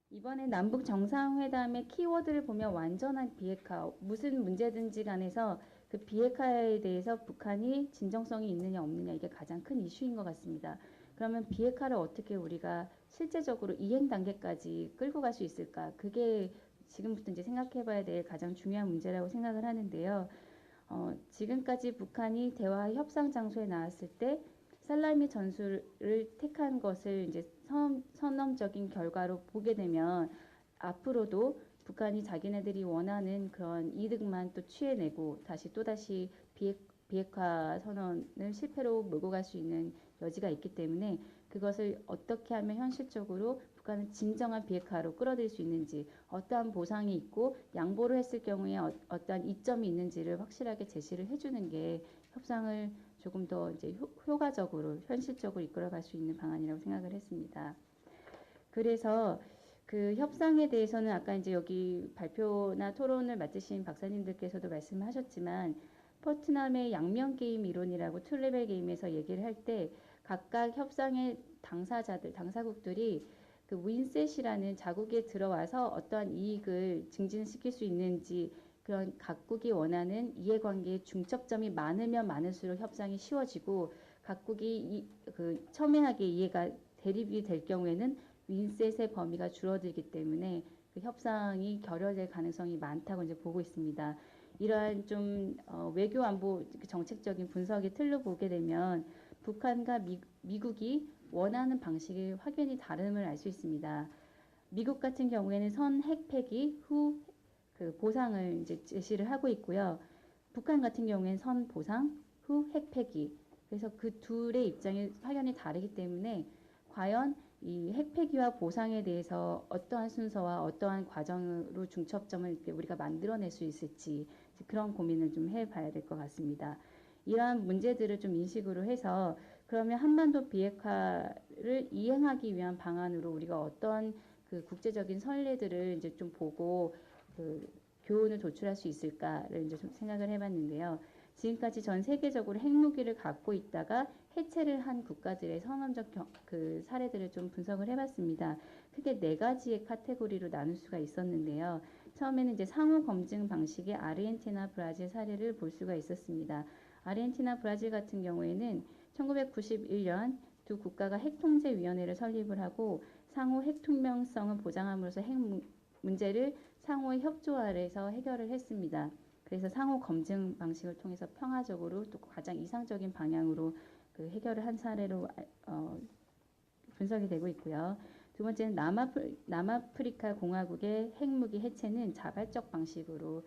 이번에 남북 정상회담의 키워드를 보면 완전한 비핵화, 무슨 문제든지 간에서 그 비핵화에 대해서 북한이 진정성이 있느냐 없느냐 이게 가장 큰 이슈인 것 같습니다. 그러면 비핵화를 어떻게 우리가 실제적으로 이행 단계까지 끌고 갈 수 있을까? 그게 지금부터 이제 생각해 봐야 될 가장 중요한 문제라고 생각을 하는데요. 지금까지 북한이 대화 협상 장소에 나왔을 때 살라미 전술을 택한 것을 이제 선언적인 결과로 보게 되면 앞으로도 북한이 자기네들이 원하는 그런 이득만 또 취해내고 또다시 비핵화 선언을 실패로 몰고 갈 수 있는 여지가 있기 때문에 그것을 어떻게 하면 현실적으로 북한은 진정한 비핵화로 끌어들일 수 있는지, 어떠한 보상이 있고 양보를 했을 경우에 어떠한 이점이 있는지를 확실하게 제시를 해주는 게 협상을 조금 더 이제 효과적으로 현실적으로 이끌어갈 수 있는 방안이라고 생각을 했습니다. 그래서 그 협상에 대해서는 아까 이제 여기 발표나 토론을 맡으신 박사님들께서도 말씀하셨지만 포트남의 양면 게임 이론이라고 툴레벨 게임에서 얘기를 할 때 각각 협상의 당사국들이 그 윈셋이라는 자국에 들어와서 어떠한 이익을 증진시킬 수 있는지 그런 각국이 원하는 이해관계의 중첩점이 많으면 많을수록 협상이 쉬워지고 각국이 첨예하게 이해가 대립이 될 경우에는 윈셋의 범위가 줄어들기 때문에 그 협상이 결여될 가능성이 많다고 이제 보고 있습니다. 이러한 좀 외교 안보 정책적인 분석의 틀로 보게 되면 북한과 미국이 원하는 방식이 확연히 다름을 알 수 있습니다. 미국 같은 경우에는 선 핵폐기 후 그 보상을 이제 제시를 하고 있고요. 북한 같은 경우에는 선 보상 후 핵폐기. 그래서 그 둘의 입장이 확연히 다르기 때문에 과연 이 핵폐기와 보상에 대해서 어떠한 순서와 어떠한 과정으로 중첩점을 우리가 만들어낼 수 있을지 그런 고민을 좀 해봐야 될 것 같습니다. 이러한 문제들을 좀 인식으로 해서 그러면 한반도 비핵화를 이행하기 위한 방안으로 우리가 어떤 그 국제적인 선례들을 이제 좀 보고 그 교훈을 도출할 수 있을까를 이제 좀 생각을 해봤는데요. 지금까지 전 세계적으로 핵무기를 갖고 있다가 해체를 한 국가들의 선언적 그 사례들을 좀 분석을 해봤습니다. 크게 네 가지의 카테고리로 나눌 수가 있었는데요. 처음에는 이제 상호 검증 방식의 아르헨티나, 브라질 사례를 볼 수가 있었습니다. 아르헨티나, 브라질 같은 경우에는 1991년 두 국가가 핵통제위원회를 설립을 하고 상호 핵투명성을 보장함으로써 핵 문제를 상호의 협조 아래서 해결을 했습니다. 그래서 상호 검증 방식을 통해서 평화적으로 또 가장 이상적인 방향으로 그 해결을 한 사례로 분석이 되고 있고요. 두 번째는 남아프리카 공화국의 핵무기 해체는 자발적 방식으로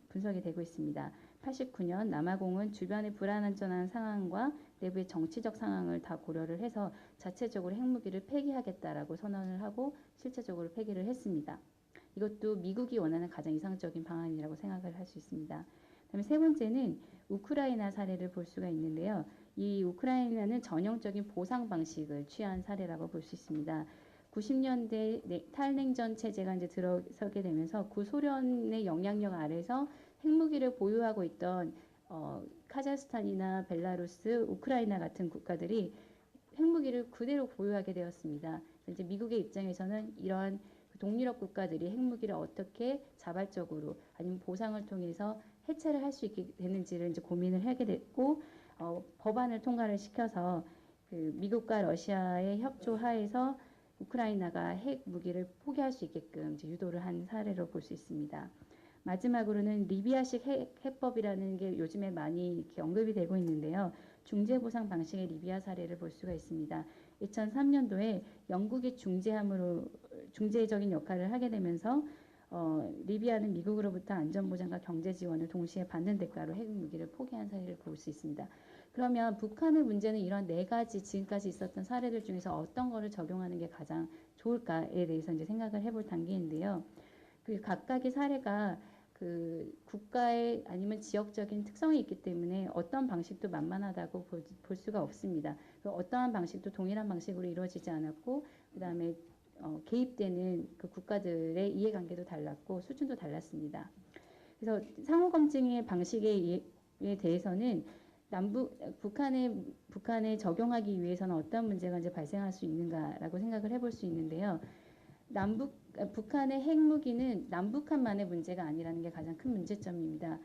분석이 되고 있습니다. 89년 남아공은 주변의 불안전한 상황과 내부의 정치적 상황을 다 고려를 해서 자체적으로 핵무기를 폐기하겠다라고 선언을 하고 실제적으로 폐기를 했습니다. 이것도 미국이 원하는 가장 이상적인 방안이라고 생각을 할 수 있습니다. 그다음에 세 번째는 우크라이나 사례를 볼 수가 있는데요. 이 우크라이나는 전형적인 보상 방식을 취한 사례라고 볼 수 있습니다. 90년대 탈냉전 체제가 이제 들어서게 되면서 구소련의 영향력 아래서 핵무기를 보유하고 있던 카자흐스탄이나 벨라루스, 우크라이나 같은 국가들이 핵무기를 그대로 보유하게 되었습니다. 이제 미국의 입장에서는 이러한 동유럽 국가들이 핵무기를 어떻게 자발적으로 아니면 보상을 통해서 해체를 할 수 있게 되는지를 이제 고민을 하게 됐고 법안을 통과를 시켜서 그 미국과 러시아의 협조하에서 우크라이나가 핵 무기를 포기할 수 있게끔 이제 유도를 한 사례로 볼 수 있습니다. 마지막으로는 리비아식 해법이라는 게 요즘에 많이 이렇게 언급이 되고 있는데요. 중재보상 방식의 리비아 사례를 볼 수가 있습니다. 2003년도에 영국이 중재적인 역할을 하게 되면서 리비아는 미국으로부터 안전보장과 경제 지원을 동시에 받는 대가로 핵무기를 포기한 사례를 볼 수 있습니다. 그러면 북한의 문제는 이런 네 가지 지금까지 있었던 사례들 중에서 어떤 거를 적용하는 게 가장 좋을까에 대해서 이제 생각을 해볼 단계인데요. 그 각각의 사례가 그 국가의 아니면 지역적인 특성이 있기 때문에 어떤 방식도 만만하다고 볼 수가 없습니다. 어떠한 방식도 동일한 방식으로 이루어지지 않았고 그 다음에 개입되는 그 국가들의 이해관계도 달랐고 수준도 달랐습니다. 그래서 상호검증의 방식에 대해서는 북한에 적용하기 위해서는 어떤 문제가 이제 발생할 수 있는가라고 생각을 해볼 수 있는데요. 북한의 핵무기는 남북한만의 문제가 아니라는 게 가장 큰 문제점입니다.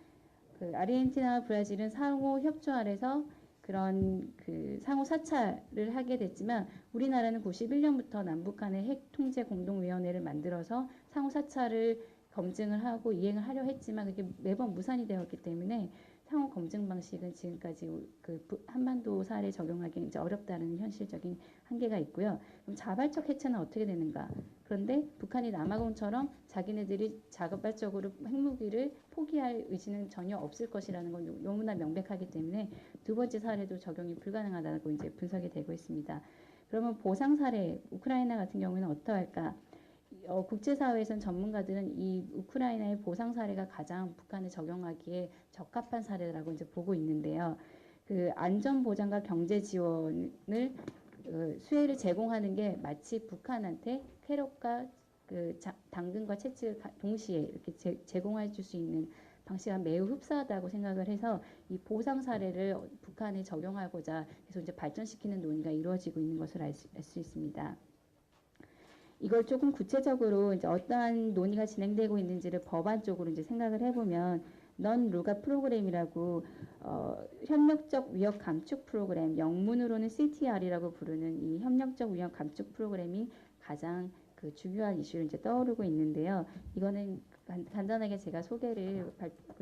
그 아르헨티나와 브라질은 상호 협조 아래서 그런 그 상호 사찰을 하게 됐지만 우리나라는 91년부터 남북한의 핵 통제 공동위원회를 만들어서 상호 사찰을 검증을 하고 이행을 하려 했지만 그게 매번 무산이 되었기 때문에 상호 검증 방식은 지금까지 그 한반도 사례 적용하기 이제 어렵다는 현실적인 한계가 있고요. 그럼 자발적 해체는 어떻게 되는가? 그런데 북한이 남아공처럼 자기네들이 자발적으로 핵무기를 포기할 의지는 전혀 없을 것이라는 건 너무나 명백하기 때문에 두 번째 사례도 적용이 불가능하다고 이제 분석이 되고 있습니다. 그러면 보상 사례 우크라이나 같은 경우에는 어떠할까? 국제사회에서는 전문가들은 이 우크라이나의 보상 사례가 가장 북한에 적용하기에 적합한 사례라고 이제 보고 있는데요. 그 안전 보장과 경제 지원을 수혜를 제공하는 게 마치 북한한테 캐럿과 그 당근과 채찍을 동시에 이렇게 제공해 줄 수 있는 방식과 매우 흡사하다고 생각을 해서 이 보상 사례를 북한에 적용하고자 계속 이제 발전시키는 논의가 이루어지고 있는 것을 알 수 있습니다. 이걸 조금 구체적으로 이제 어떠한 논의가 진행되고 있는지를 법안 쪽으로 이제 생각을 해보면 넌 루가 프로그램이라고 협력적 위협 감축 프로그램, 영문으로는 CTR이라고 부르는 이 협력적 위협 감축 프로그램이 가장 그 중요한 이슈를 이제 떠오르고 있는데요. 이거는 간단하게 제가 소개를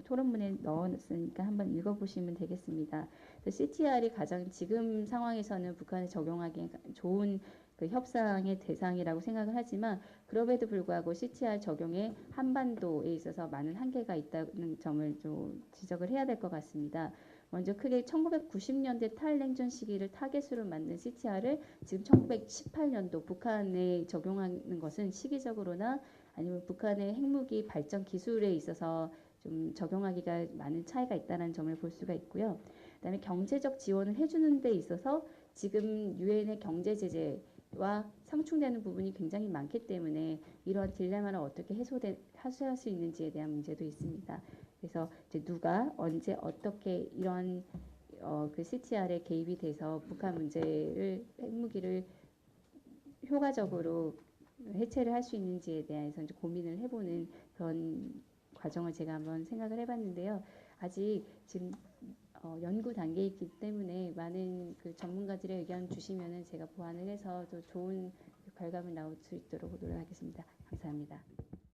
토론문에 넣어놨으니까 한번 읽어보시면 되겠습니다. CTR이 가장 지금 상황에서는 북한에 적용하기에 좋은 그 협상의 대상이라고 생각을 하지만 그럼에도 불구하고 CTR 적용에 한반도에 있어서 많은 한계가 있다는 점을 좀 지적을 해야 될 것 같습니다. 먼저 크게 1990년대 탈냉전 시기를 타겟으로 만든 CTR을 지금 1918년도 북한에 적용하는 것은 시기적으로나 아니면 북한의 핵무기 발전 기술에 있어서 좀 적용하기가 많은 차이가 있다는 점을 볼 수가 있고요. 그다음에 경제적 지원을 해주는 데 있어서 지금 유엔의 경제 제재와 상충되는 부분이 굉장히 많기 때문에 이런 딜레마를 어떻게 해소할 수 있는지에 대한 문제도 있습니다. 그래서 이제 누가 언제 어떻게 이런 그 CTR에 개입이 돼서 북한 문제를 핵무기를 효과적으로 해체를 할 수 있는지에 대해서 이제 고민을 해보는 그런 과정을 제가 한번 생각을 해봤는데요. 아직 지금 연구 단계이기 때문에 많은 그 전문가들의 의견 주시면은 제가 보완을 해서 또 좋은 결과물 나올 수 있도록 노력하겠습니다. 감사합니다.